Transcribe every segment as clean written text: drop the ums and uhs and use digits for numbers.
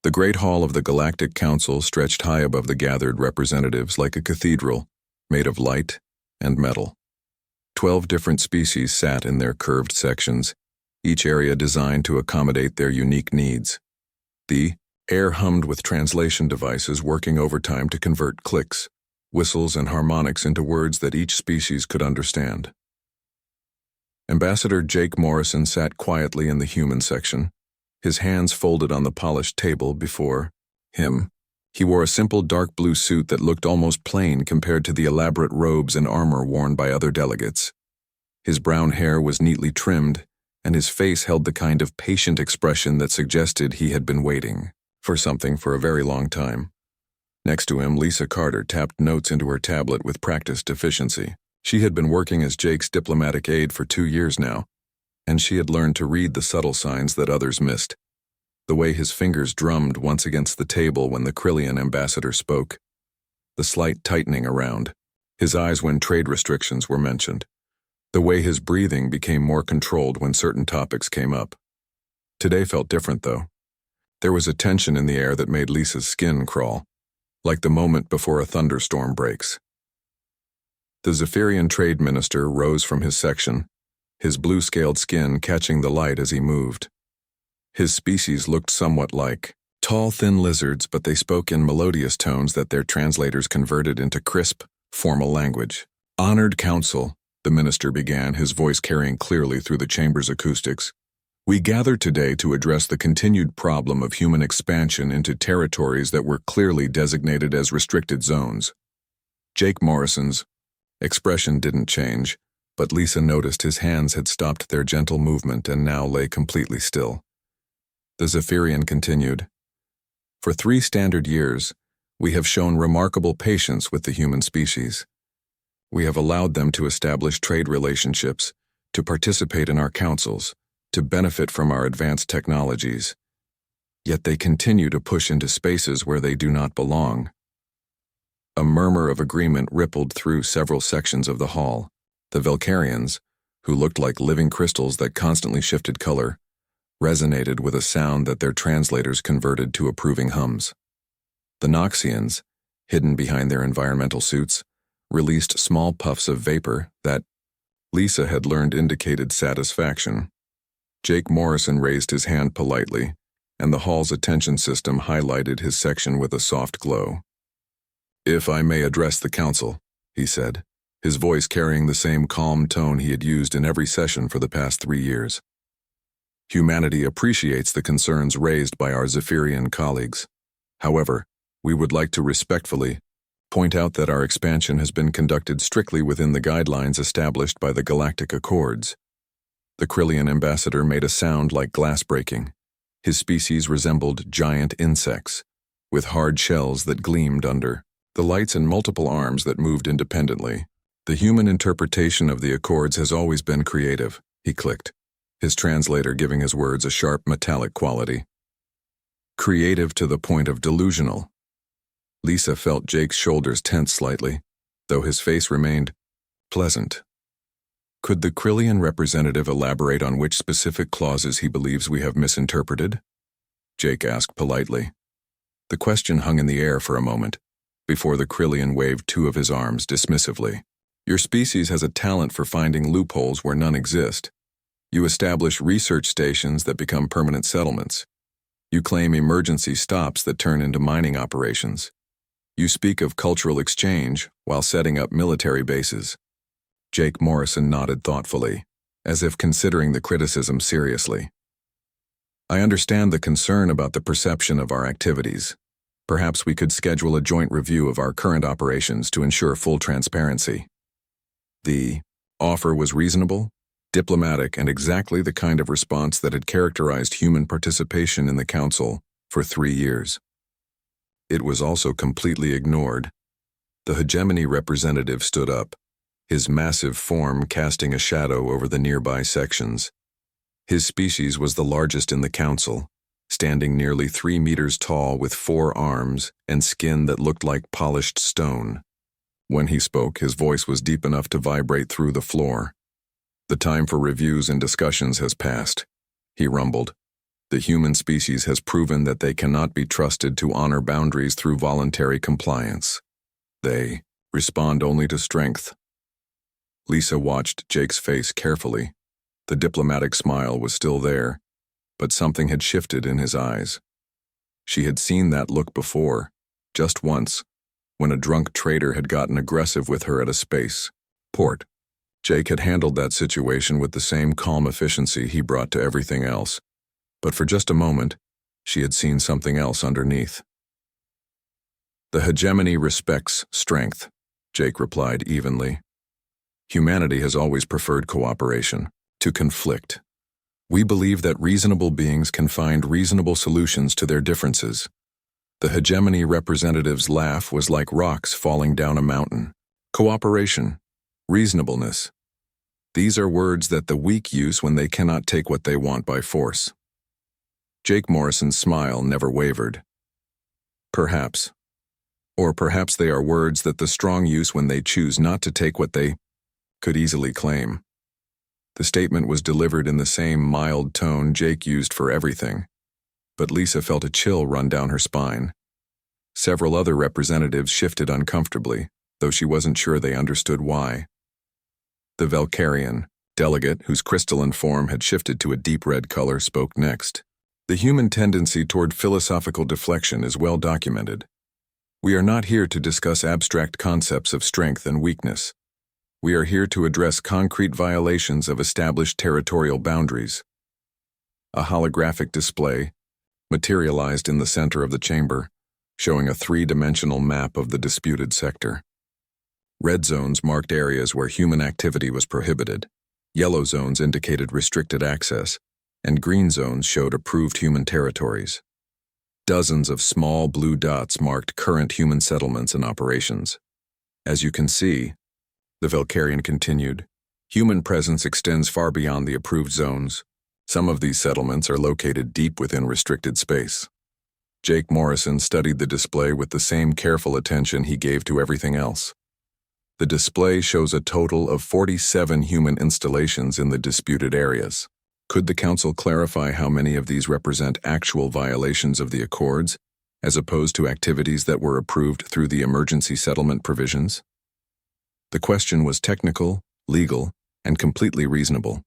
The Great Hall of the Galactic Council stretched high above the gathered representatives like a cathedral, made of light and metal. 12 different species sat in their curved sections, each area designed to accommodate their unique needs. The air hummed with translation devices working overtime to convert clicks, whistles, and harmonics into words that each species could understand. Ambassador Jake Morrison sat quietly in the human section, his hands folded on the polished table before him. He wore a simple dark blue suit that looked almost plain compared to the elaborate robes and armor worn by other delegates. His brown hair was neatly trimmed, and his face held the kind of patient expression that suggested he had been waiting for something for a very long time. Next to him, Lisa Carter tapped notes into her tablet with practiced efficiency. She had been working as Jake's diplomatic aide for 2 years now, and she had learned to read the subtle signs that others missed. The way his fingers drummed once against the table when the Krillian ambassador spoke, the slight tightening around his eyes when trade restrictions were mentioned, the way his breathing became more controlled when certain topics came up. Today felt different, though. There was a tension in the air that made Lisa's skin crawl, like the moment before a thunderstorm breaks. The Zephyrian trade minister rose from his section, his blue-scaled skin catching the light as he moved. His species looked somewhat like tall, thin lizards, but they spoke in melodious tones that their translators converted into crisp, formal language. "Honored Council," the minister began, his voice carrying clearly through the chamber's acoustics. "We gather today to address the continued problem of human expansion into territories that were clearly designated as restricted zones." Jake Morrison's expression didn't change, but Lisa noticed his hands had stopped their gentle movement and now lay completely still. The Zephyrian continued, "For 3 standard years, we have shown remarkable patience with the human species. We have allowed them to establish trade relationships, to participate in our councils, to benefit from our advanced technologies. Yet they continue to push into spaces where they do not belong." A murmur of agreement rippled through several sections of the hall. The Velcarians, who looked like living crystals that constantly shifted color, resonated with a sound that their translators converted to approving hums. The Noxians, hidden behind their environmental suits, released small puffs of vapor that Lisa had learned indicated satisfaction. Jake Morrison raised his hand politely, and the hall's attention system highlighted his section with a soft glow. "If I may address the council," he said, his voice carrying the same calm tone he had used in every session for the past 3 years. "Humanity appreciates the concerns raised by our Zephyrian colleagues. However, we would like to respectfully point out that our expansion has been conducted strictly within the guidelines established by the Galactic Accords." The Krillian ambassador made a sound like glass breaking. His species resembled giant insects, with hard shells that gleamed under the lights and multiple arms that moved independently. "The human interpretation of the Accords has always been creative," he clicked, his translator giving his words a sharp metallic quality. "Creative to the point of delusional." Lisa felt Jake's shoulders tense slightly, though his face remained pleasant. "Could the Krillian representative elaborate on which specific clauses he believes we have misinterpreted?" Jake asked politely. The question hung in the air for a moment, before the Krillian waved 2 of his arms dismissively. "Your species has a talent for finding loopholes where none exist. You establish research stations that become permanent settlements. You claim emergency stops that turn into mining operations. You speak of cultural exchange while setting up military bases." Jake Morrison nodded thoughtfully, as if considering the criticism seriously. "I understand the concern about the perception of our activities. Perhaps we could schedule a joint review of our current operations to ensure full transparency." The offer was reasonable, diplomatic, and exactly the kind of response that had characterized human participation in the Council for 3 years. It was also completely ignored. The hegemony representative stood up, his massive form casting a shadow over the nearby sections. His species was the largest in the Council, standing nearly 3 meters tall with 4 arms and skin that looked like polished stone. When he spoke, his voice was deep enough to vibrate through the floor. "The time for reviews and discussions has passed," he rumbled. The human species has proven that they cannot be trusted to honor boundaries through voluntary compliance. They respond only to strength. Lisa watched Jake's face carefully. The diplomatic smile was still there, but something had shifted in his eyes. She had seen that look before, just once, when a drunk trader had gotten aggressive with her at a space port. Jake had handled that situation with the same calm efficiency he brought to everything else, but for just a moment, she had seen something else underneath. The hegemony respects strength, Jake replied evenly. Humanity has always preferred cooperation to conflict. We believe that reasonable beings can find reasonable solutions to their differences. The hegemony representative's laugh was like rocks falling down a mountain. Cooperation, reasonableness. These are words that the weak use when they cannot take what they want by force. Jake Morrison's smile never wavered. Perhaps. Or perhaps they are words that the strong use when they choose not to take what they could easily claim. The statement was delivered in the same mild tone Jake used for everything, but Lisa felt a chill run down her spine. Several other representatives shifted uncomfortably, though she wasn't sure they understood why. The Valkyrian delegate, whose crystalline form had shifted to a deep red color, spoke next. The human tendency toward philosophical deflection is well documented. We are not here to discuss abstract concepts of strength and weakness. We are here to address concrete violations of established territorial boundaries. A holographic display materialized in the center of the chamber, showing a three-dimensional map of the disputed sector. Red zones marked areas where human activity was prohibited. Yellow zones indicated restricted access, and green zones showed approved human territories. Dozens of small blue dots marked current human settlements and operations. As you can see, the Valkyrian continued, human presence extends far beyond the approved zones. Some of these settlements are located deep within restricted space. Jake Morrison studied the display with the same careful attention he gave to everything else. The display shows a total of 47 human installations in the disputed areas. Could the Council clarify how many of these represent actual violations of the Accords, as opposed to activities that were approved through the emergency settlement provisions? The question was technical, legal, and completely reasonable.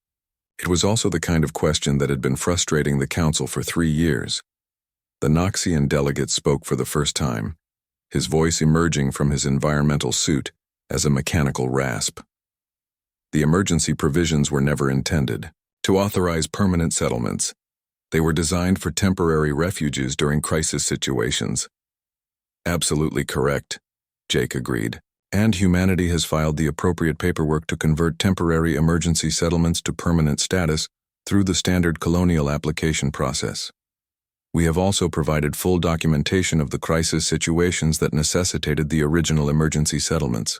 It was also the kind of question that had been frustrating the Council for 3 years. The Noxian delegate spoke for the first time, his voice emerging from his environmental suit as a mechanical rasp. The emergency provisions were never intended to authorize permanent settlements. They were designed for temporary refuges during crisis situations. Absolutely correct, Jake agreed. And humanity has filed the appropriate paperwork to convert temporary emergency settlements to permanent status through the standard colonial application process. We have also provided full documentation of the crisis situations that necessitated the original emergency settlements.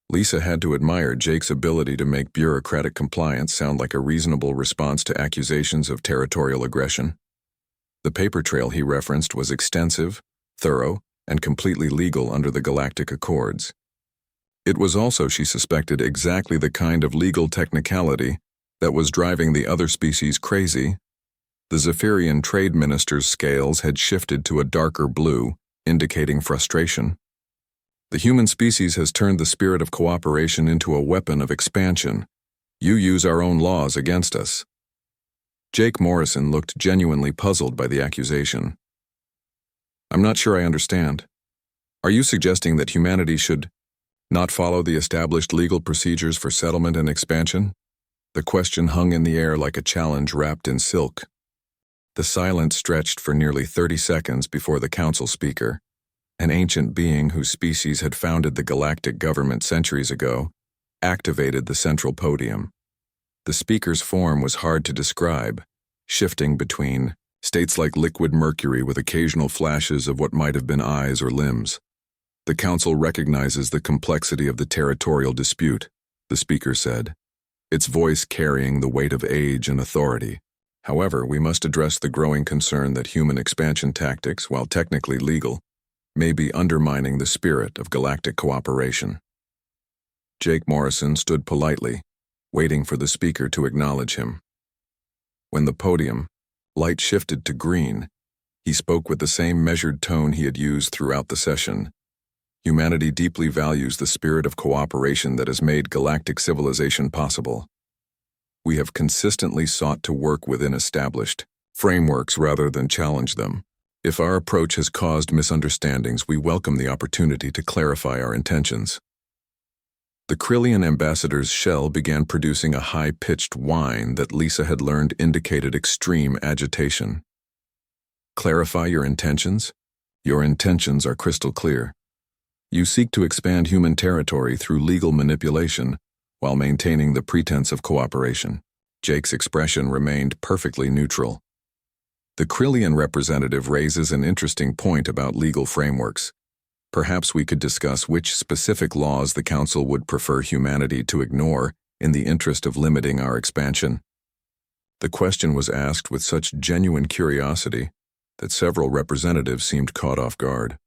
Lisa had to admire Jake's ability to make bureaucratic compliance sound like a reasonable response to accusations of territorial aggression. The paper trail he referenced was extensive, thorough, and completely legal under the Galactic Accords. It was also, she suspected, exactly the kind of legal technicality that was driving the other species crazy. The Zephyrian trade minister's scales had shifted to a darker blue, indicating frustration. The human species has turned the spirit of cooperation into a weapon of expansion. You use our own laws against us. Jake Morrison looked genuinely puzzled by the accusation. I'm not sure I understand. Are you suggesting that humanity should not follow the established legal procedures for settlement and expansion? The question hung in the air like a challenge wrapped in silk. The silence stretched for nearly 30 seconds before the council speaker, an ancient being whose species had founded the galactic government centuries ago, activated the central podium. The speaker's form was hard to describe, shifting between states like liquid mercury with occasional flashes of what might have been eyes or limbs. The council recognizes the complexity of the territorial dispute, the speaker said, its voice carrying the weight of age and authority. However, we must address the growing concern that human expansion tactics, while technically legal, may be undermining the spirit of galactic cooperation. Jake Morrison stood politely, waiting for the speaker to acknowledge him. When the podium, Light shifted to green. He spoke with the same measured tone he had used throughout the session. Humanity deeply values the spirit of cooperation that has made galactic civilization possible. We have consistently sought to work within established frameworks rather than challenge them. If our approach has caused misunderstandings, we welcome the opportunity to clarify our intentions. The Krillian ambassador's shell began producing a high-pitched whine that Lisa had learned indicated extreme agitation. Clarify your intentions? Your intentions are crystal clear. You seek to expand human territory through legal manipulation while maintaining the pretense of cooperation. Jake's expression remained perfectly neutral. The Krillian representative raises an interesting point about legal frameworks. Perhaps we could discuss which specific laws the Council would prefer humanity to ignore in the interest of limiting our expansion. The question was asked with such genuine curiosity that several representatives seemed caught off guard.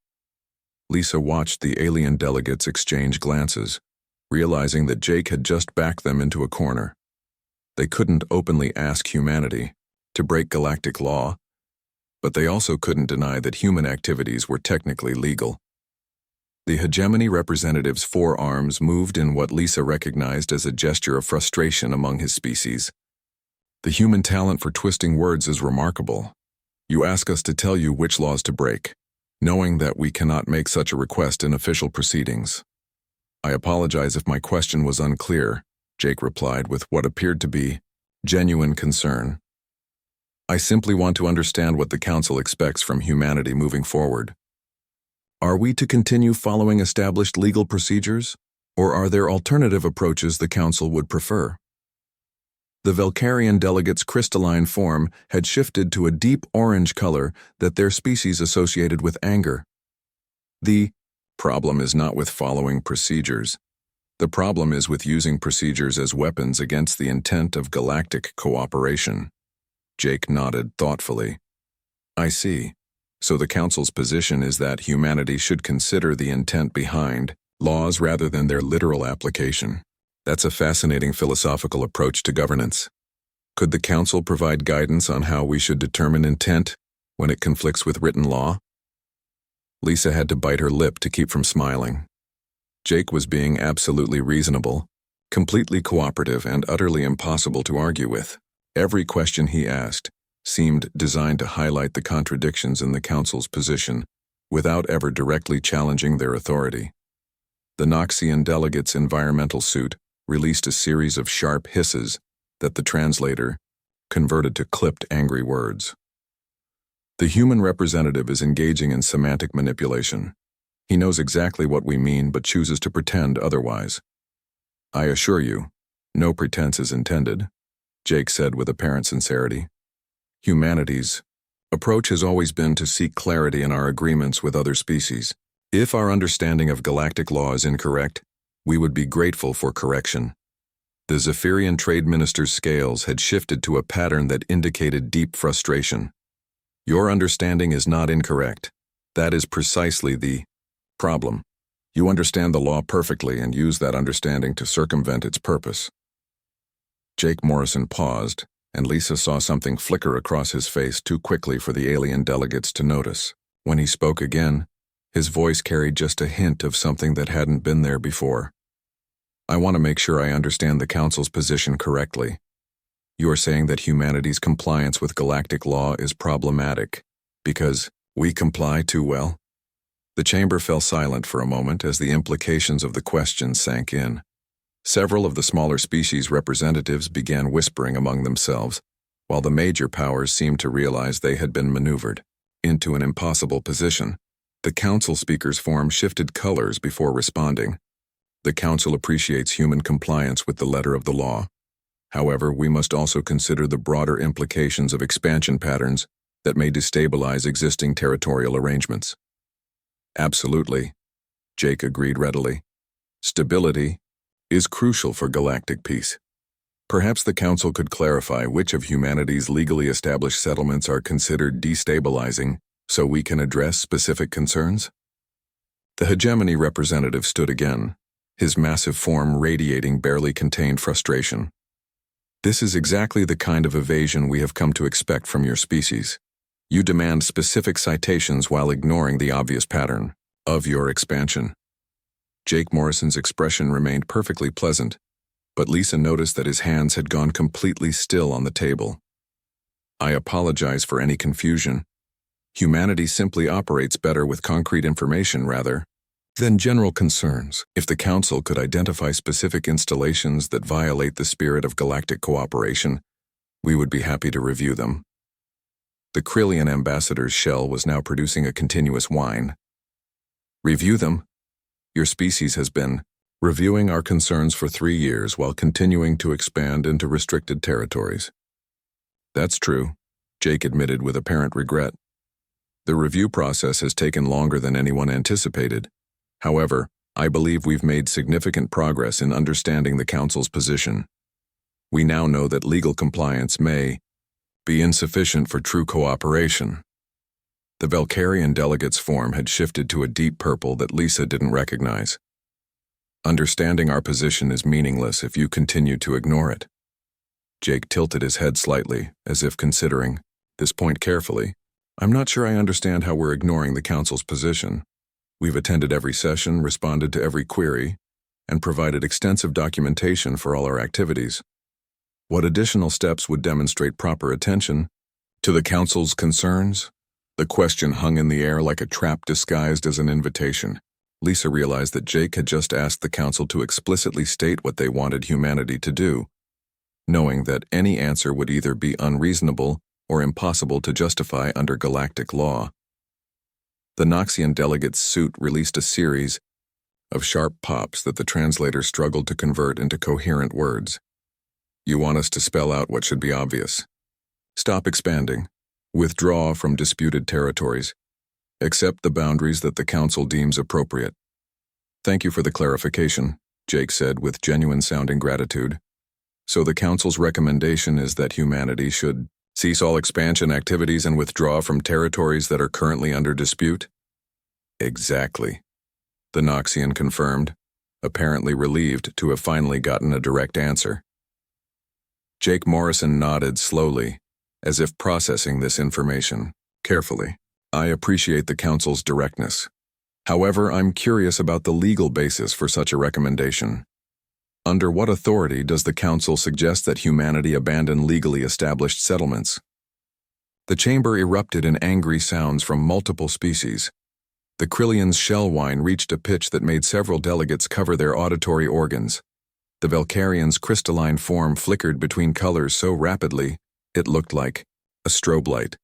Lisa watched the alien delegates exchange glances, realizing that Jake had just backed them into a corner. They couldn't openly ask humanity to break galactic law, but they also couldn't deny that human activities were technically legal. The hegemony representative's forearms moved in what Lisa recognized as a gesture of frustration among his species. The human talent for twisting words is remarkable. You ask us to tell you which laws to break, knowing that we cannot make such a request in official proceedings. I apologize if my question was unclear, Jake replied with what appeared to be genuine concern. I simply want to understand what the Council expects from humanity moving forward. Are we to continue following established legal procedures, or are there alternative approaches the Council would prefer? The Valkyrian delegates' crystalline form had shifted to a deep orange color that their species associated with anger. The problem is not with following procedures. The problem is with using procedures as weapons against the intent of galactic cooperation. Jake nodded thoughtfully. I see. So the Council's position is that humanity should consider the intent behind laws rather than their literal application. That's a fascinating philosophical approach to governance. Could the Council provide guidance on how we should determine intent when it conflicts with written law? Lisa had to bite her lip to keep from smiling. Jake was being absolutely reasonable, completely cooperative, and utterly impossible to argue with. Every question he asked seemed designed to highlight the contradictions in the Council's position without ever directly challenging their authority. The Noxian delegate's environmental suit released a series of sharp hisses that the translator converted to clipped angry words. The human representative is engaging in semantic manipulation. He knows exactly what we mean but chooses to pretend otherwise. I assure you, no pretense is intended, Jake said with apparent sincerity. Humanity's approach has always been to seek clarity in our agreements with other species. If our understanding of galactic law is incorrect, we would be grateful for correction. The Zephyrian trade minister's scales had shifted to a pattern that indicated deep frustration. Your understanding is not incorrect. That is precisely the problem. You understand the law perfectly and use that understanding to circumvent its purpose. Jake Morrison paused, and Lisa saw something flicker across his face too quickly for the alien delegates to notice. When he spoke again, his voice carried just a hint of something that hadn't been there before. I want to make sure I understand the Council's position correctly. You are saying that humanity's compliance with galactic law is problematic because we comply too well? The chamber fell silent for a moment as the implications of the question sank in. Several of the smaller species representatives began whispering among themselves, while the major powers seemed to realize they had been maneuvered into an impossible position. The Council speaker's form shifted colors before responding. The Council appreciates human compliance with the letter of the law. However, we must also consider the broader implications of expansion patterns that may destabilize existing territorial arrangements. Absolutely, Jake agreed readily. Stability is crucial for galactic peace. Perhaps the Council could clarify which of humanity's legally established settlements are considered destabilizing so we can address specific concerns? The hegemony representative stood again, his massive form radiating barely contained frustration. This is exactly the kind of evasion we have come to expect from your species. You demand specific citations while ignoring the obvious pattern of your expansion. Jake Morrison's expression remained perfectly pleasant, but Lisa noticed that his hands had gone completely still on the table. I apologize for any confusion. Humanity simply operates better with concrete information rather than general concerns. If the Council could identify specific installations that violate the spirit of galactic cooperation, we would be happy to review them. The Krillian ambassador's shell was now producing a continuous whine. Review them? Your species has been reviewing our concerns for 3 years while continuing to expand into restricted territories. That's true, Jake admitted with apparent regret. The review process has taken longer than anyone anticipated. However, I believe we've made significant progress in understanding the Council's position. We now know that legal compliance may be insufficient for true cooperation. The Valkyrian delegate's form had shifted to a deep purple that Lisa didn't recognize. Understanding our position is meaningless if you continue to ignore it. Jake tilted his head slightly, as if considering this point carefully. I'm not sure I understand how we're ignoring the Council's position. We've attended every session, responded to every query, and provided extensive documentation for all our activities. What additional steps would demonstrate proper attention to the Council's concerns? The question hung in the air like a trap disguised as an invitation. Lisa realized that Jake had just asked the Council to explicitly state what they wanted humanity to do, knowing that any answer would either be unreasonable or impossible to justify under galactic law. The Noxian delegate's suit released a series of sharp pops that the translator struggled to convert into coherent words. You want us to spell out what should be obvious. Stop expanding. Withdraw from disputed territories. Accept the boundaries that the Council deems appropriate. Thank you for the clarification, Jake said with genuine-sounding gratitude. So the Council's recommendation is that humanity should cease all expansion activities and withdraw from territories that are currently under dispute? Exactly, the Noxian confirmed, apparently relieved to have finally gotten a direct answer. Jake Morrison nodded slowly, as if processing this information carefully. I appreciate the Council's directness. However, I'm curious about the legal basis for such a recommendation. Under what authority does the Council suggest that humanity abandon legally established settlements? The chamber erupted in angry sounds from multiple species. The Krillian's shell whine reached a pitch that made several delegates cover their auditory organs. The Valkyrian's crystalline form flickered between colors so rapidly it looked like a strobe light.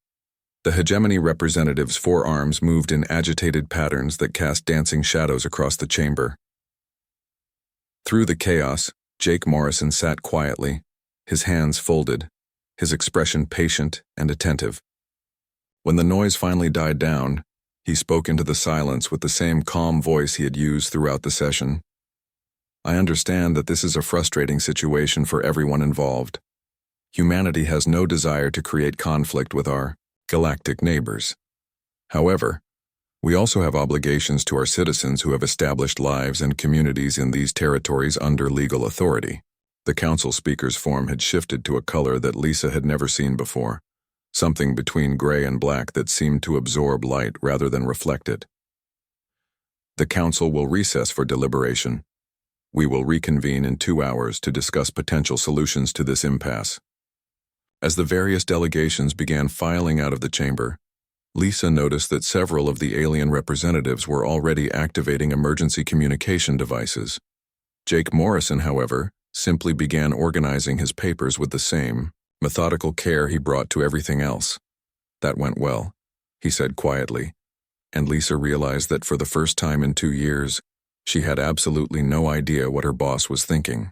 The hegemony representative's forearms moved in agitated patterns that cast dancing shadows across the chamber. Through the chaos, Jake Morrison sat quietly, his hands folded, his expression patient and attentive. When the noise finally died down, he spoke into the silence with the same calm voice he had used throughout the session. I understand that this is a frustrating situation for everyone involved. Humanity has no desire to create conflict with our galactic neighbors. However, we also have obligations to our citizens who have established lives and communities in these territories under legal authority. The Council speaker's form had shifted to a color that Lisa had never seen before, something between gray and black that seemed to absorb light rather than reflect it. The Council will recess for deliberation. We will reconvene in 2 hours to discuss potential solutions to this impasse. As the various delegations began filing out of the chamber, Lisa noticed that several of the alien representatives were already activating emergency communication devices. Jake Morrison, however, simply began organizing his papers with the same methodical care he brought to everything else. That went well, he said quietly, and Lisa realized that for the first time in 2 years, she had absolutely no idea what her boss was thinking.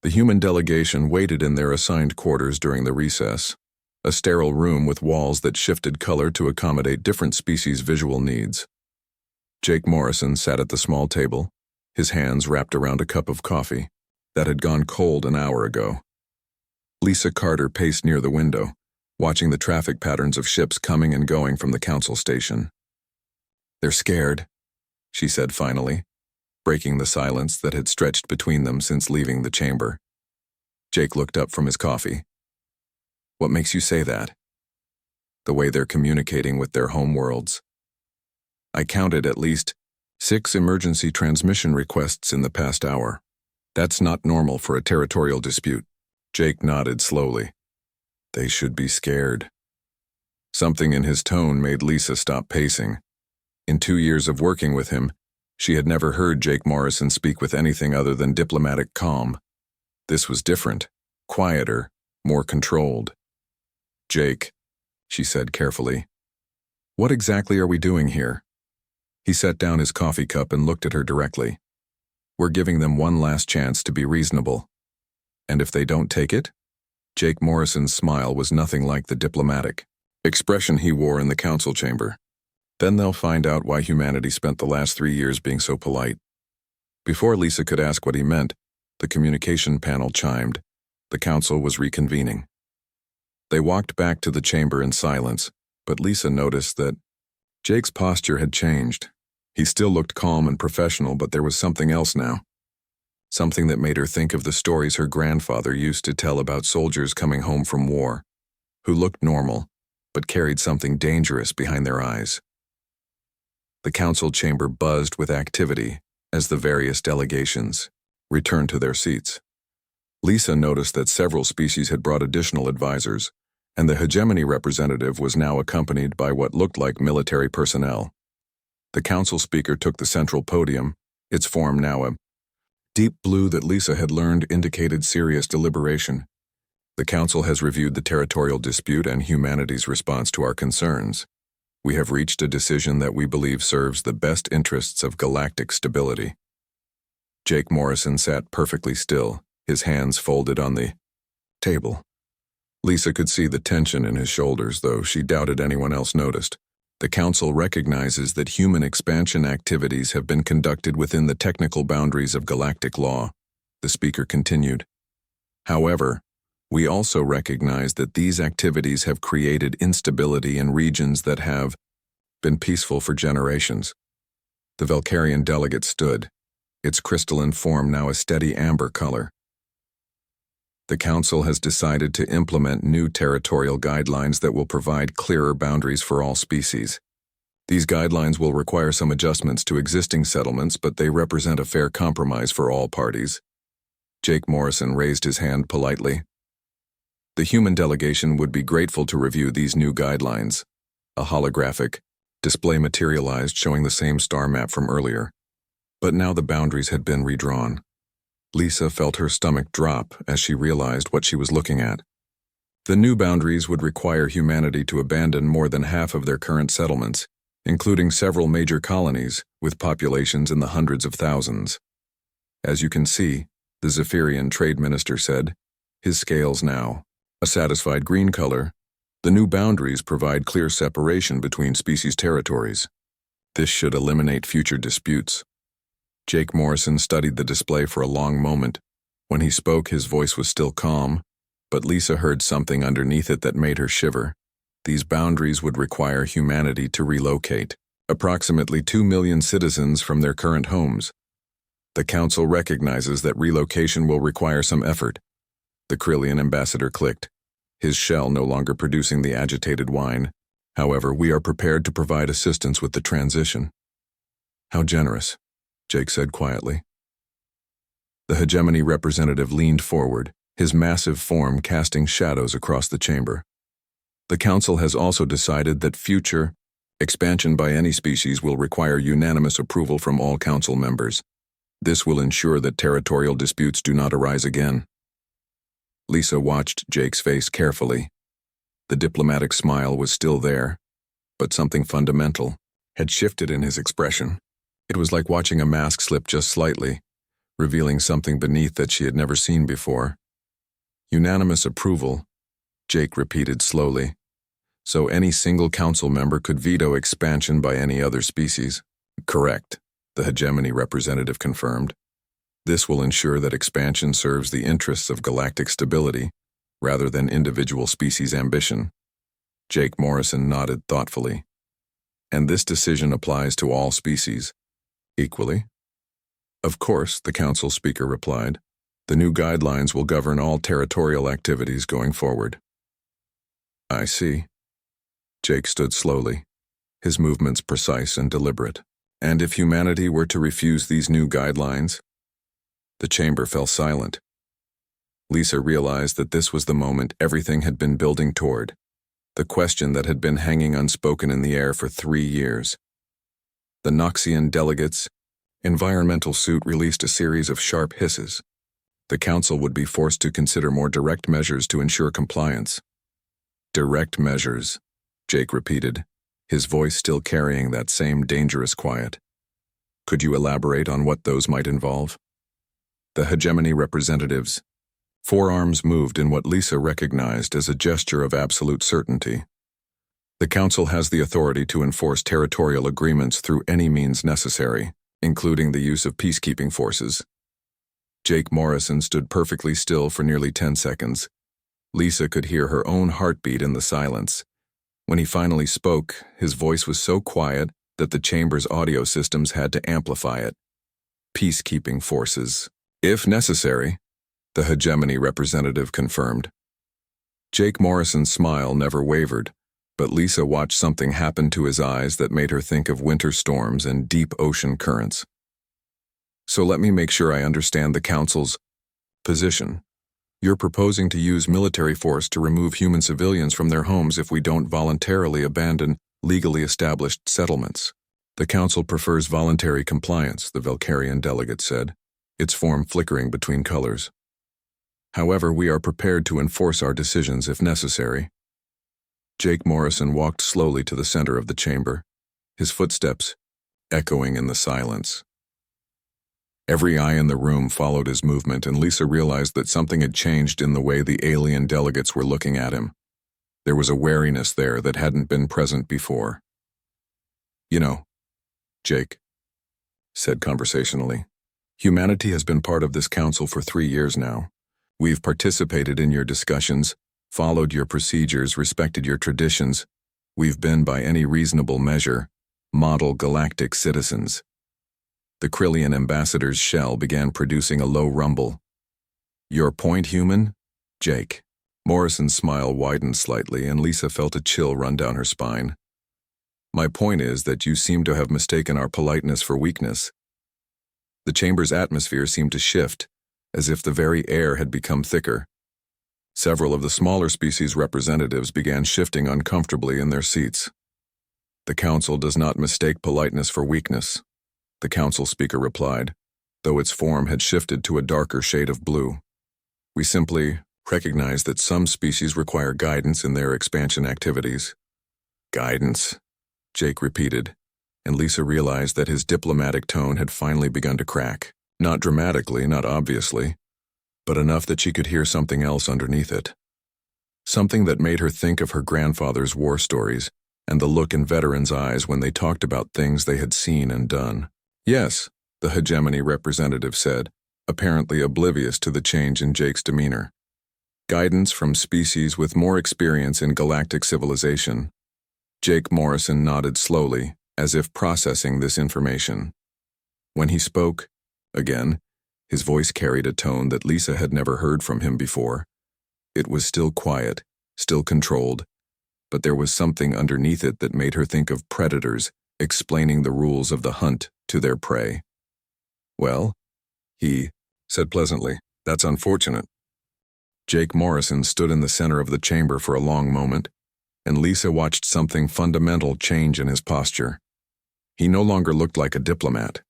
The human delegation waited in their assigned quarters during the recess, a sterile room with walls that shifted color to accommodate different species' visual needs. Jake Morrison sat at the small table, his hands wrapped around a cup of coffee that had gone cold an hour ago. Lisa Carter paced near the window, watching the traffic patterns of ships coming and going from the Council station. They're scared, she said finally, breaking the silence that had stretched between them since leaving the chamber. Jake looked up from his coffee. What makes you say that? The way they're communicating with their homeworlds. I counted at least 6 emergency transmission requests in the past hour. That's not normal for a territorial dispute. Jake nodded slowly. They should be scared. Something in his tone made Lisa stop pacing. In 2 years of working with him, she had never heard Jake Morrison speak with anything other than diplomatic calm. This was different, quieter, more controlled. Jake, she said carefully, what exactly are we doing here? He set down his coffee cup and looked at her directly. We're giving them one last chance to be reasonable. And if they don't take it? Jake Morrison's smile was nothing like the diplomatic expression he wore in the council chamber. Then they'll find out why humanity spent the last 3 years being so polite. Before Lisa could ask what he meant, the communication panel chimed. The council was reconvening. They walked back to the chamber in silence, but Lisa noticed that Jake's posture had changed. He still looked calm and professional, but there was something else now. Something that made her think of the stories her grandfather used to tell about soldiers coming home from war, who looked normal, but carried something dangerous behind their eyes. The council chamber buzzed with activity as the various delegations returned to their seats. Lisa noticed that several species had brought additional advisors, and the hegemony representative was now accompanied by what looked like military personnel. The council speaker took the central podium, its form now a deep blue that Lisa had learned indicated serious deliberation. The council has reviewed the territorial dispute and humanity's response to our concerns. We have reached a decision that we believe serves the best interests of galactic stability. Jake Morrison sat perfectly still, his hands folded on the table. Lisa could see the tension in his shoulders, though she doubted anyone else noticed. The council recognizes that human expansion activities have been conducted within the technical boundaries of galactic law, the speaker continued. However, we also recognize that these activities have created instability in regions that have been peaceful for generations. The Valkyrian delegate stood, its crystalline form now a steady amber color. The Council has decided to implement new territorial guidelines that will provide clearer boundaries for all species. These guidelines will require some adjustments to existing settlements, but they represent a fair compromise for all parties. Jake Morrison raised his hand politely. The human delegation would be grateful to review these new guidelines. A holographic display materialized showing the same star map from earlier. But now the boundaries had been redrawn. Lisa felt her stomach drop as she realized what she was looking at. The new boundaries would require humanity to abandon more than half of their current settlements, including several major colonies with populations in the hundreds of thousands. As you can see, the Zephyrian trade minister said, his scales now a satisfied green color, the new boundaries provide clear separation between species territories. This should eliminate future disputes. Jake Morrison studied the display for a long moment. When he spoke, his voice was still calm, but Lisa heard something underneath it that made her shiver. These boundaries would require humanity to relocate approximately 2 million citizens from their current homes. The Council recognizes that relocation will require some effort. The Krillian ambassador clicked, his shell no longer producing the agitated whine. However, we are prepared to provide assistance with the transition. How generous, Jake said quietly. The hegemony representative leaned forward, his massive form casting shadows across the chamber. The Council has also decided that future expansion by any species will require unanimous approval from all Council members. This will ensure that territorial disputes do not arise again. Lisa watched Jake's face carefully. The diplomatic smile was still there, but something fundamental had shifted in his expression. It was like watching a mask slip just slightly, revealing something beneath that she had never seen before. Unanimous approval, Jake repeated slowly. So any single council member could veto expansion by any other species. Correct, the hegemony representative confirmed. This will ensure that expansion serves the interests of galactic stability, rather than individual species ambition. Jake Morrison nodded thoughtfully. And this decision applies to all species, equally? Of course, the council speaker replied. The new guidelines will govern all territorial activities going forward. I see. Jake stood slowly, his movements precise and deliberate. And if humanity were to refuse these new guidelines? The chamber fell silent. Lisa realized that this was the moment everything had been building toward, the question that had been hanging unspoken in the air for 3 years. The Noxian delegates' environmental suit released a series of sharp hisses. The council would be forced to consider more direct measures to ensure compliance. Direct measures, Jake repeated, his voice still carrying that same dangerous quiet. Could you elaborate on what those might involve? The hegemony representatives' forearms moved in what Lisa recognized as a gesture of absolute certainty. The council has the authority to enforce territorial agreements through any means necessary, including the use of peacekeeping forces. Jake Morrison stood perfectly still for nearly 10 seconds. Lisa could hear her own heartbeat in the silence. When he finally spoke, his voice was so quiet that the chamber's audio systems had to amplify it. Peacekeeping forces, if necessary, the hegemony representative confirmed. Jake Morrison's smile never wavered, but Lisa watched something happen to his eyes that made her think of winter storms and deep ocean currents. So let me make sure I understand the council's position. You're proposing to use military force to remove human civilians from their homes if we don't voluntarily abandon legally established settlements. The council prefers voluntary compliance, the Valkyrian delegate said, its form flickering between colors. However, we are prepared to enforce our decisions if necessary. Jake Morrison walked slowly to the center of the chamber, his footsteps echoing in the silence. Every eye in the room followed his movement, and Lisa realized that something had changed in the way the alien delegates were looking at him. There was a wariness there that hadn't been present before. You know, Jake said conversationally, humanity has been part of this council for 3 years now. We've participated in your discussions, followed your procedures, respected your traditions. We've been, by any reasonable measure, model galactic citizens. The Krillian ambassador's shell began producing a low rumble. Your point, human? Jake. Morrison's smile widened slightly, and Lisa felt a chill run down her spine. My point is that you seem to have mistaken our politeness for weakness. The chamber's atmosphere seemed to shift, as if the very air had become thicker. Several of the smaller species representatives began shifting uncomfortably in their seats. The council does not mistake politeness for weakness, the council speaker replied, though its form had shifted to a darker shade of blue. We simply recognize that some species require guidance in their expansion activities. Guidance, Jake repeated, and Lisa realized that his diplomatic tone had finally begun to crack. Not dramatically, not obviously, but enough that she could hear something else underneath it. Something that made her think of her grandfather's war stories and the look in veterans' eyes when they talked about things they had seen and done. Yes, the hegemony representative said, apparently oblivious to the change in Jake's demeanor. Guidance from species with more experience in galactic civilization. Jake Morrison nodded slowly, as if processing this information. When he spoke, again, his voice carried a tone that Lisa had never heard from him before. It was still quiet, still controlled, but there was something underneath it that made her think of predators explaining the rules of the hunt to their prey. Well, he said pleasantly, that's unfortunate. Jake Morrison stood in the center of the chamber for a long moment, and Lisa watched something fundamental change in his posture. He no longer looked like a diplomat.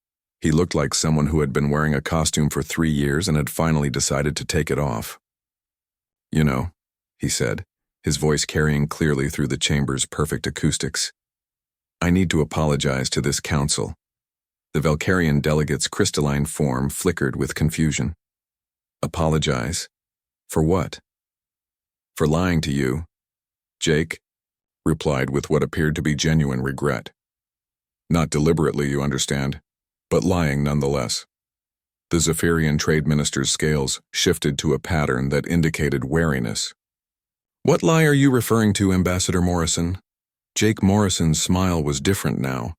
He looked like someone who had been wearing a costume for 3 years and had finally decided to take it off. You know, he said, his voice carrying clearly through the chamber's perfect acoustics. I need to apologize to this council. The Valkyrian delegate's crystalline form flickered with confusion. Apologize? For what? For lying to you, Jake replied with what appeared to be genuine regret. Not deliberately, you understand, but lying nonetheless. The Zephyrian trade minister's scales shifted to a pattern that indicated wariness. What lie are you referring to, Ambassador Morrison? Jake Morrison's smile was different now.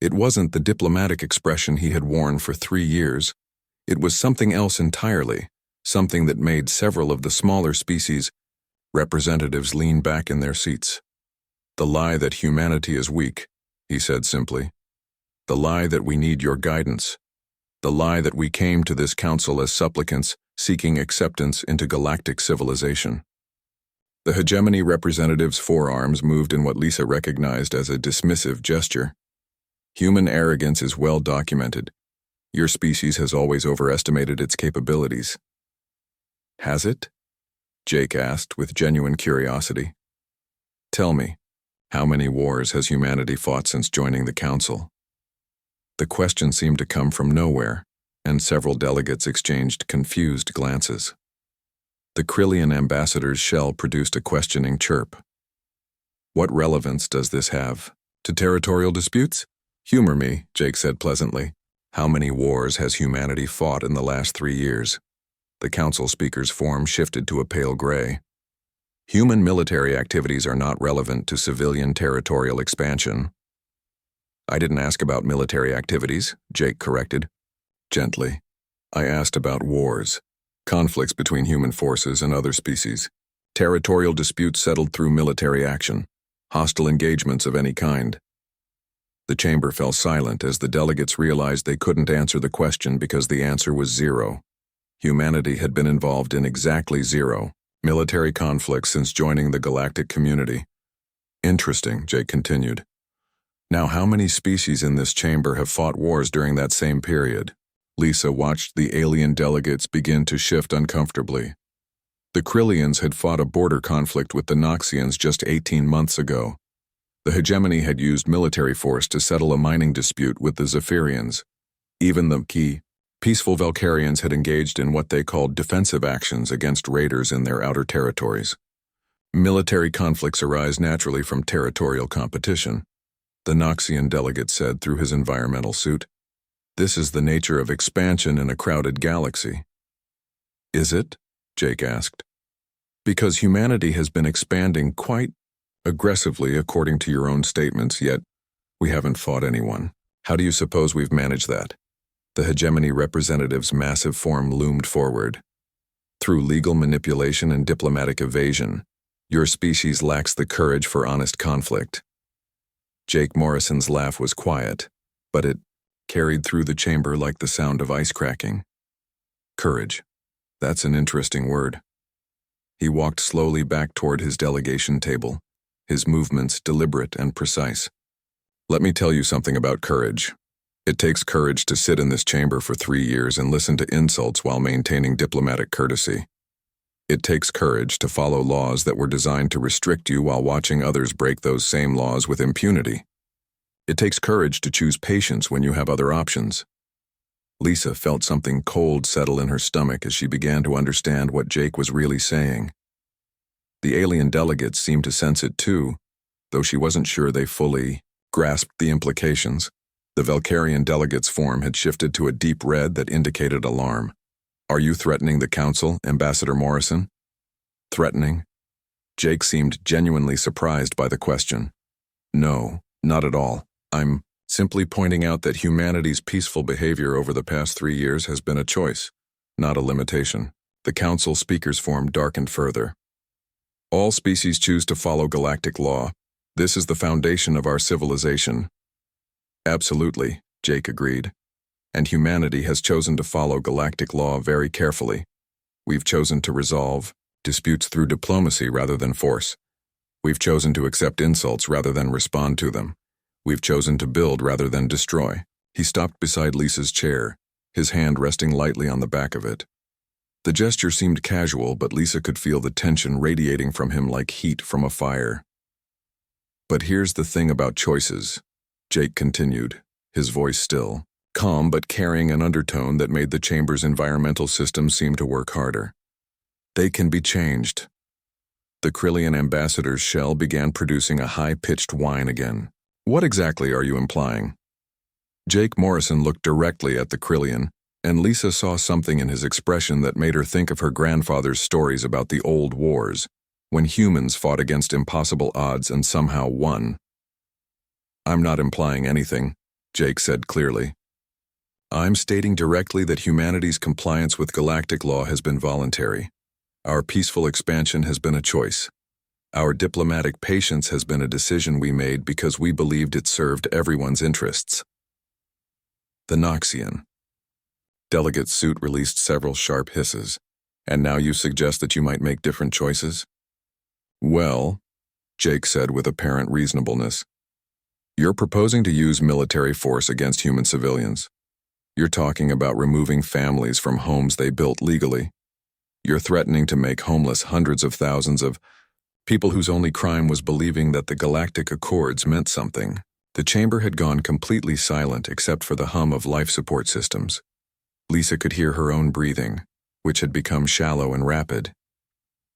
It wasn't the diplomatic expression he had worn for 3 years. It was something else entirely, something that made several of the smaller species representatives lean back in their seats. "The lie that humanity is weak," he said simply. "The lie that we need your guidance. The lie that we came to this council as supplicants seeking acceptance into galactic civilization." The hegemony representative's forearms moved in what Lisa recognized as a dismissive gesture. "Human arrogance is well documented. Your species has always overestimated its capabilities." "Has it?" Jake asked with genuine curiosity. "Tell me, how many wars has humanity fought since joining the council?" The question seemed to come from nowhere, and several delegates exchanged confused glances. The Krillian ambassador's shell produced a questioning chirp. "What relevance does this have? To territorial disputes?" "Humor me," Jake said pleasantly. "How many wars has humanity fought in the last 3 years?" The council speaker's form shifted to a pale gray. "Human military activities are not relevant to civilian territorial expansion." "I didn't ask about military activities," Jake corrected. Gently. "I asked about wars. Conflicts between human forces and other species. Territorial disputes settled through military action. Hostile engagements of any kind." The chamber fell silent as the delegates realized they couldn't answer the question because the answer was 0. Humanity had been involved in exactly 0 military conflicts since joining the galactic community. "Interesting," Jake continued. "Now, how many species in this chamber have fought wars during that same period?" Lisa watched the alien delegates begin to shift uncomfortably. The Krillians had fought a border conflict with the Noxians just 18 months ago. The hegemony had used military force to settle a mining dispute with the Zephyrians. Even the peaceful Valkyrians had engaged in what they called defensive actions against raiders in their outer territories. Military conflicts arise naturally from territorial competition, the Noxian delegate said through his environmental suit. "This is the nature of expansion in a crowded galaxy." "Is it?" Jake asked. "Because humanity has been expanding quite aggressively according to your own statements, yet we haven't fought anyone. How do you suppose we've managed that?" The hegemony representative's massive form loomed forward. "Through legal manipulation and diplomatic evasion. Your species lacks the courage for honest conflict." Jake Morrison's laugh was quiet, but it carried through the chamber like the sound of ice cracking. "Courage. That's an interesting word." He walked slowly back toward his delegation table, his movements deliberate and precise. "Let me tell you something about courage. It takes courage to sit in this chamber for 3 years and listen to insults while maintaining diplomatic courtesy. It takes courage to follow laws that were designed to restrict you while watching others break those same laws with impunity. It takes courage to choose patience when you have other options." Lisa felt something cold settle in her stomach as she began to understand what Jake was really saying. The alien delegates seemed to sense it too, though she wasn't sure they fully grasped the implications. The Valkyrian delegate's form had shifted to a deep red that indicated alarm. "Are you threatening the council, Ambassador Morrison?" "Threatening?" Jake seemed genuinely surprised by the question. "No, not at all. I'm simply pointing out that humanity's peaceful behavior over the past 3 years has been a choice, not a limitation." The council speaker's form darkened further. "All species choose to follow galactic law. This is the foundation of our civilization." "Absolutely," Jake agreed. "And humanity has chosen to follow galactic law very carefully. We've chosen to resolve disputes through diplomacy rather than force. We've chosen to accept insults rather than respond to them. We've chosen to build rather than destroy." He stopped beside Lisa's chair, his hand resting lightly on the back of it. The gesture seemed casual, but Lisa could feel the tension radiating from him like heat from a fire. "But here's the thing about choices," Jake continued, his voice still, calm but carrying an undertone that made the chamber's environmental system seem to work harder. "They can be changed." The Krillian ambassador's shell began producing a high-pitched whine again. "What exactly are you implying?" Jake Morrison looked directly at the Krillian, and Lisa saw something in his expression that made her think of her grandfather's stories about the old wars, when humans fought against impossible odds and somehow won. "I'm not implying anything," Jake said clearly. I'm stating directly that humanity's compliance with galactic law has been voluntary. Our peaceful expansion has been a choice. Our diplomatic patience has been a decision we made because we believed it served everyone's interests. The Noxian. Delegate Suit released several sharp hisses. And now you suggest that you might make different choices? Well, Jake said with apparent reasonableness, you're proposing to use military force against human civilians. You're talking about removing families from homes they built legally. You're threatening to make homeless hundreds of thousands of people whose only crime was believing that the Galactic Accords meant something. The chamber had gone completely silent except for the hum of life support systems. Lisa could hear her own breathing, which had become shallow and rapid.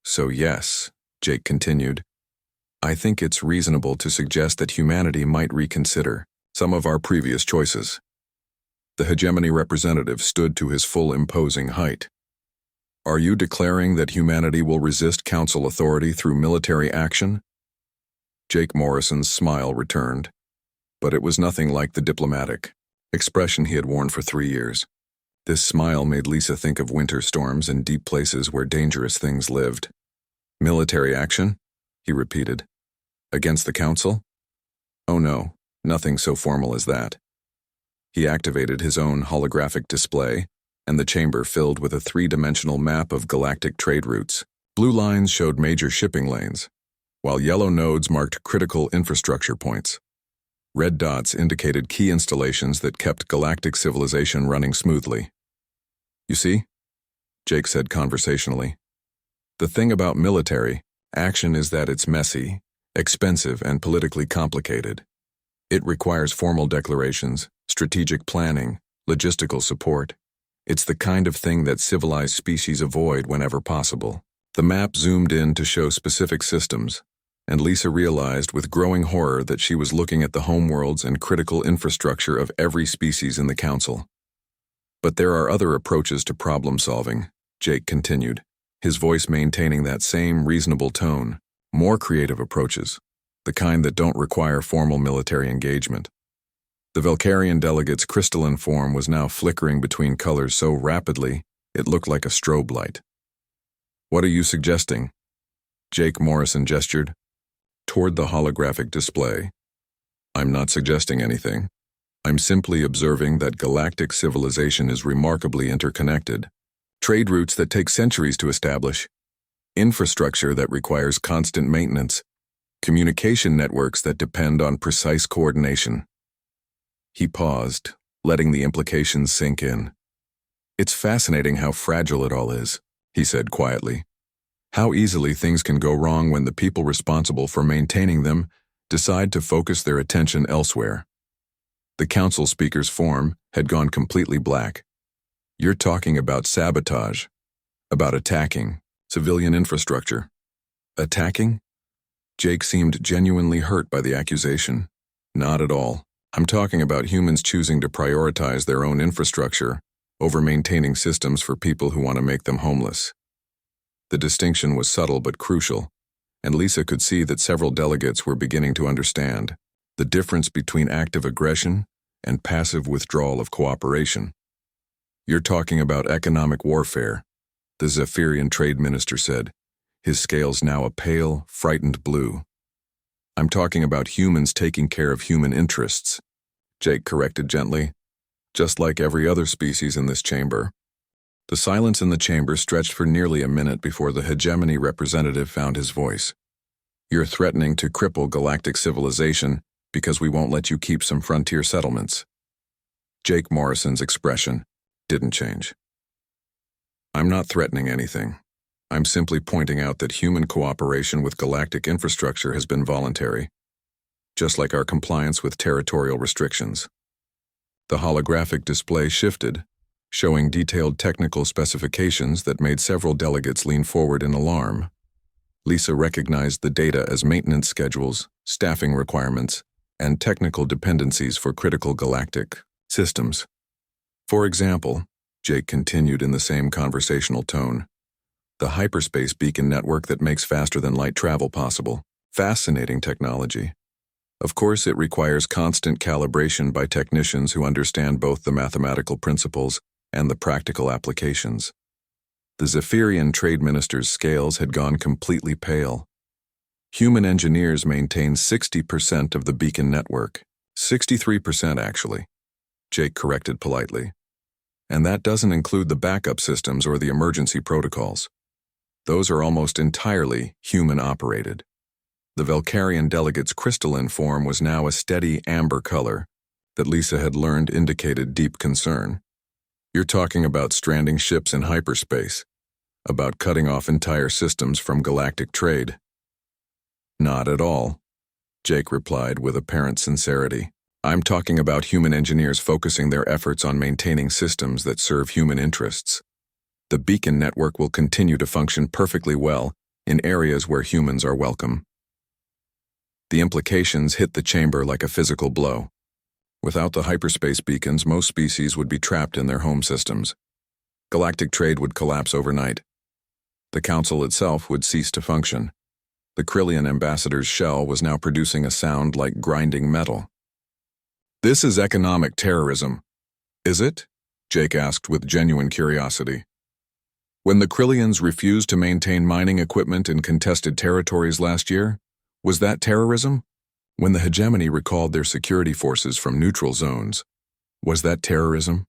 So yes, Jake continued, I think it's reasonable to suggest that humanity might reconsider some of our previous choices. The hegemony representative stood to his full imposing height. Are you declaring that humanity will resist council authority through military action? Jake Morrison's smile returned, but it was nothing like the diplomatic expression he had worn for 3 years. This smile made Lisa think of winter storms and deep places where dangerous things lived. Military action? He repeated. Against the council? Oh no, nothing so formal as that. He activated his own holographic display, and the chamber filled with a 3-dimensional map of galactic trade routes. Blue lines showed major shipping lanes, while yellow nodes marked critical infrastructure points. Red dots indicated key installations that kept galactic civilization running smoothly. You see? Jake said conversationally. The thing about military action is that it's messy, expensive, and politically complicated. It requires formal declarations, strategic planning, logistical support. It's the kind of thing that civilized species avoid whenever possible. The map zoomed in to show specific systems, and Lisa realized with growing horror that she was looking at the homeworlds and critical infrastructure of every species in the council. But there are other approaches to problem solving, Jake continued, his voice maintaining that same reasonable tone. More creative approaches, the kind that don't require formal military engagement. The Valkyrian delegate's crystalline form was now flickering between colors so rapidly it looked like a strobe light. What are you suggesting? Jake Morrison gestured toward the holographic display. I'm not suggesting anything. I'm simply observing that galactic civilization is remarkably interconnected. Trade routes that take centuries to establish, infrastructure that requires constant maintenance, communication networks that depend on precise coordination. He paused, letting the implications sink in. It's fascinating how fragile it all is, he said quietly. How easily things can go wrong when the people responsible for maintaining them decide to focus their attention elsewhere. The council speaker's form had gone completely black. You're talking about sabotage, about attacking civilian infrastructure. Attacking? Jake seemed genuinely hurt by the accusation. Not at all. I'm talking about humans choosing to prioritize their own infrastructure over maintaining systems for people who want to make them homeless. The distinction was subtle but crucial, and Lisa could see that several delegates were beginning to understand the difference between active aggression and passive withdrawal of cooperation. You're talking about economic warfare, the Zephyrian trade minister said, his scales now a pale, frightened blue. I'm talking about humans taking care of human interests, Jake corrected gently, just like every other species in this chamber. The silence in the chamber stretched for nearly a minute before the hegemony representative found his voice. You're threatening to cripple galactic civilization because we won't let you keep some frontier settlements. Jake Morrison's expression didn't change. I'm not threatening anything. I'm simply pointing out that human cooperation with galactic infrastructure has been voluntary, just like our compliance with territorial restrictions. The holographic display shifted, showing detailed technical specifications that made several delegates lean forward in alarm. Lisa recognized the data as maintenance schedules, staffing requirements, and technical dependencies for critical galactic systems. For example, Jake continued in the same conversational tone, the hyperspace beacon network that makes faster-than-light travel possible. Fascinating technology. Of course, it requires constant calibration by technicians who understand both the mathematical principles and the practical applications. The Zephyrian trade minister's scales had gone completely pale. Human engineers maintain 60% of the beacon network. 63% actually, Jake corrected politely. And that doesn't include the backup systems or the emergency protocols. Those are almost entirely human-operated. The Valkyrian delegate's crystalline form was now a steady amber color that Lisa had learned indicated deep concern. You're talking about stranding ships in hyperspace, about cutting off entire systems from galactic trade. Not at all, Jake replied with apparent sincerity. I'm talking about human engineers focusing their efforts on maintaining systems that serve human interests. The beacon network will continue to function perfectly well in areas where humans are welcome. The implications hit the chamber like a physical blow. Without the hyperspace beacons, most species would be trapped in their home systems. Galactic trade would collapse overnight. The Council itself would cease to function. The Krillian ambassador's shell was now producing a sound like grinding metal. This is economic terrorism, is it? Jake asked with genuine curiosity. When the Krillians refused to maintain mining equipment in contested territories last year, was that terrorism? When the hegemony recalled their security forces from neutral zones, was that terrorism?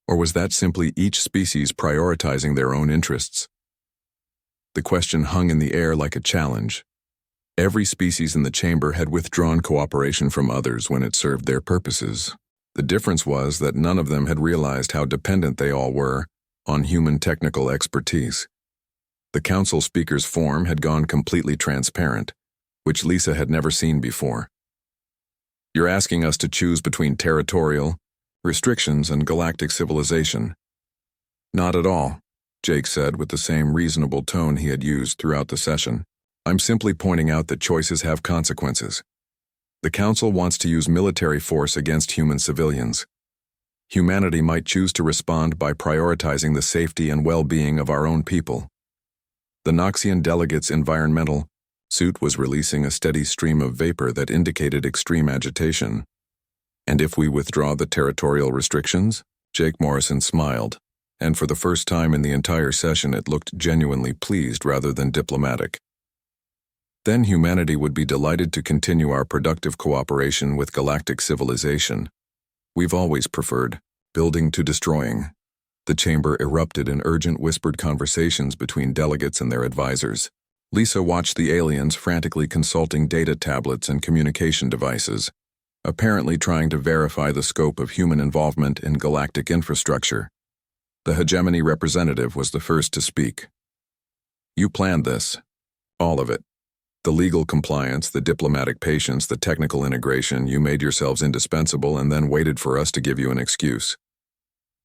Or was that simply each species prioritizing their own interests? The question hung in the air like a challenge. Every species in the chamber had withdrawn cooperation from others when it served their purposes. The difference was that none of them had realized how dependent they all were on human technical expertise. The council speaker's form had gone completely transparent, which Lisa had never seen before. You're asking us to choose between territorial, restrictions, and galactic civilization. Not at all, Jake said with the same reasonable tone he had used throughout the session. I'm simply pointing out that choices have consequences. The Council wants to use military force against human civilians. Humanity might choose to respond by prioritizing the safety and well-being of our own people. The Noxian delegate's environmental suit was releasing a steady stream of vapor that indicated extreme agitation. And if we withdraw the territorial restrictions? Jake Morrison smiled, and for the first time in the entire session it looked genuinely pleased rather than diplomatic. Then humanity would be delighted to continue our productive cooperation with galactic civilization. We've always preferred building to destroying. The chamber erupted in urgent whispered conversations between delegates and their advisors. Lisa watched the aliens frantically consulting data tablets and communication devices, apparently trying to verify the scope of human involvement in galactic infrastructure. The hegemony representative was the first to speak. You planned this. All of it. The legal compliance, the diplomatic patience, the technical integration, you made yourselves indispensable and then waited for us to give you an excuse.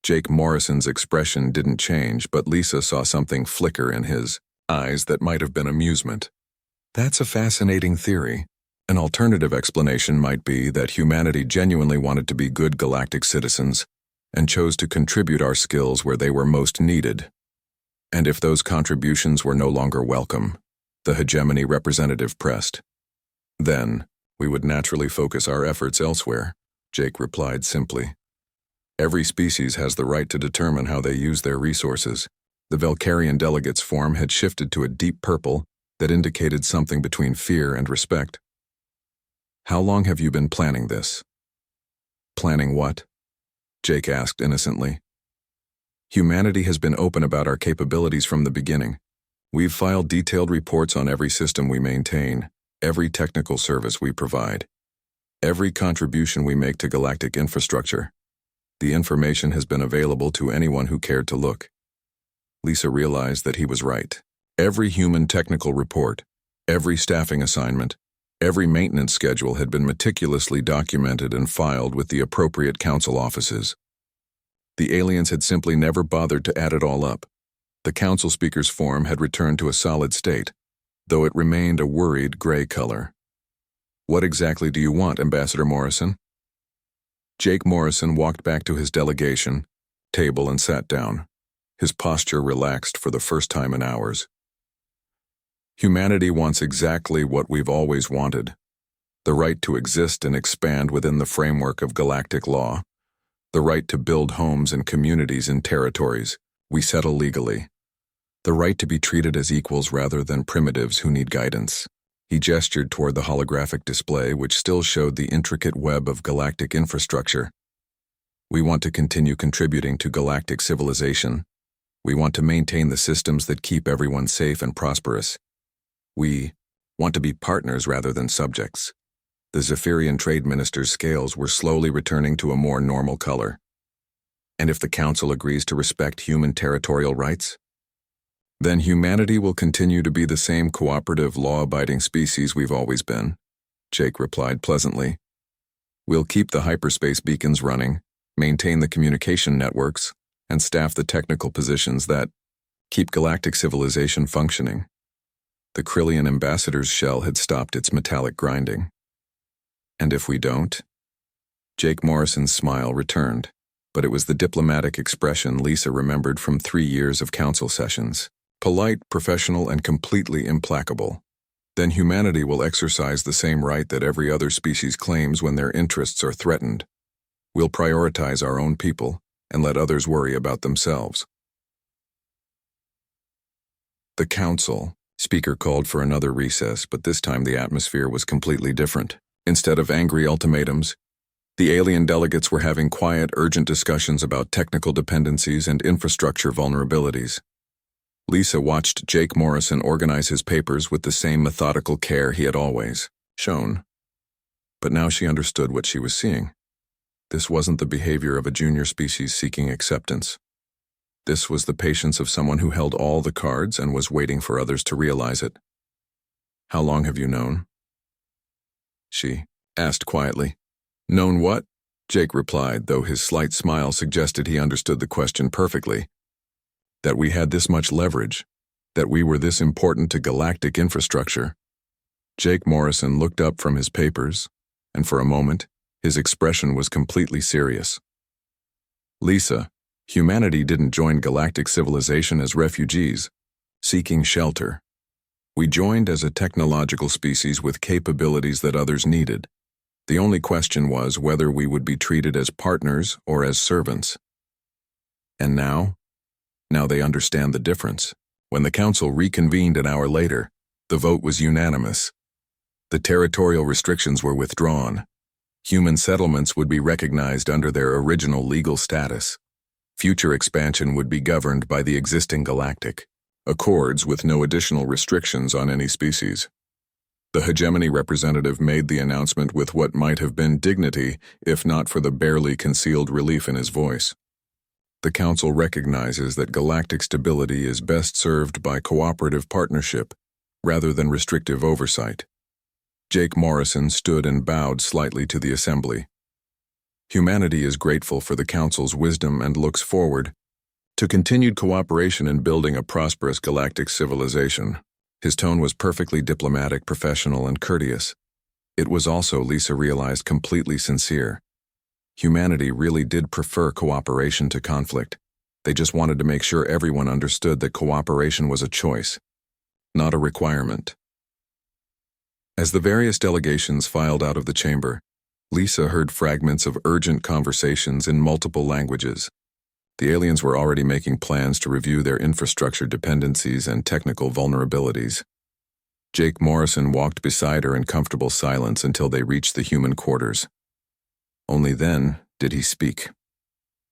Jake Morrison's expression didn't change, but Lisa saw something flicker in his eyes that might have been amusement. That's a fascinating theory. An alternative explanation might be that humanity genuinely wanted to be good galactic citizens and chose to contribute our skills where they were most needed. And if those contributions were no longer welcome, the hegemony representative pressed. Then, we would naturally focus our efforts elsewhere, Jake replied simply. Every species has the right to determine how they use their resources. The Valkyrian delegate's form had shifted to a deep purple that indicated something between fear and respect. How long have you been planning this? Planning what? Jake asked innocently. Humanity has been open about our capabilities from the beginning. We've filed detailed reports on every system we maintain, every technical service we provide, every contribution we make to galactic infrastructure. The information has been available to anyone who cared to look. Lisa realized that he was right. Every human technical report, every staffing assignment, every maintenance schedule had been meticulously documented and filed with the appropriate council offices. The aliens had simply never bothered to add it all up. The council speaker's form had returned to a solid state, though it remained a worried gray color. What exactly do you want, Ambassador Morrison? Jake Morrison walked back to his delegation table and sat down. His posture relaxed for the first time in hours. Humanity wants exactly what we've always wanted. the right to exist and expand within the framework of galactic law, the right to build homes and communities in territories we settle legally, the right to be treated as equals rather than primitives who need guidance. He gestured toward the holographic display, which still showed the intricate web of galactic infrastructure. We want to continue contributing to galactic civilization. We want to maintain the systems that keep everyone safe and prosperous. We want to be partners rather than subjects. The Zephyrian trade minister's scales were slowly returning to a more normal color. And if the Council agrees to respect human territorial rights? Then humanity will continue to be the same cooperative, law-abiding species we've always been, Jake replied pleasantly. We'll keep the hyperspace beacons running, maintain the communication networks, and staff the technical positions that keep galactic civilization functioning. The Krillian ambassador's shell had stopped its metallic grinding. And if we don't? Jake Morrison's smile returned, but it was the diplomatic expression Lisa remembered from 3 years of council sessions. Polite, professional, and completely implacable. Then humanity will exercise the same right that every other species claims when their interests are threatened. We'll prioritize our own people and let others worry about themselves. The council. Speaker called for another recess, but this time the atmosphere was completely different. Instead of angry ultimatums, the alien delegates were having quiet, urgent discussions about technical dependencies and infrastructure vulnerabilities. Lisa watched Jake Morrison organize his papers with the same methodical care he had always shown. But now she understood what she was seeing. This wasn't the behavior of a junior species seeking acceptance. This was the patience of someone who held all the cards and was waiting for others to realize it. How long have you known? She asked quietly. Known what? Jake replied, though his slight smile suggested he understood the question perfectly. That we had this much leverage, that we were this important to galactic infrastructure. Jake Morrison looked up from his papers, and for a moment, his expression was completely serious. Lisa, humanity didn't join galactic civilization as refugees, seeking shelter. We joined as a technological species with capabilities that others needed. The only question was whether we would be treated as partners or as servants. And now they understand the difference. When the council reconvened an hour later, the vote was unanimous. The territorial restrictions were withdrawn. Human settlements would be recognized under their original legal status. Future expansion would be governed by the existing galactic accords with no additional restrictions on any species. The hegemony representative made the announcement with what might have been dignity, if not for the barely concealed relief in his voice. The Council recognizes that galactic stability is best served by cooperative partnership, rather than restrictive oversight. Jake Morrison stood and bowed slightly to the assembly. Humanity is grateful for the Council's wisdom and looks forward to continued cooperation in building a prosperous galactic civilization. His tone was perfectly diplomatic, professional, and courteous. It was also, Lisa realized, completely sincere. Humanity really did prefer cooperation to conflict. They just wanted to make sure everyone understood that cooperation was a choice, not a requirement. As the various delegations filed out of the chamber, Lisa heard fragments of urgent conversations in multiple languages. The aliens were already making plans to review their infrastructure dependencies and technical vulnerabilities. Jake Morrison walked beside her in comfortable silence until they reached the human quarters. Only then did he speak.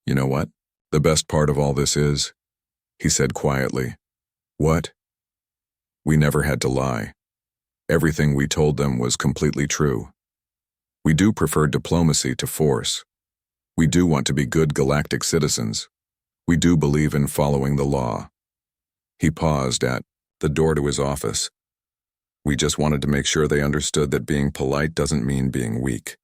You know what? The best part of all this is, he said quietly. What? We never had to lie. Everything we told them was completely true. We do prefer diplomacy to force. We do want to be good galactic citizens. We do believe in following the law. He paused at the door to his office. We just wanted to make sure they understood that being polite doesn't mean being weak.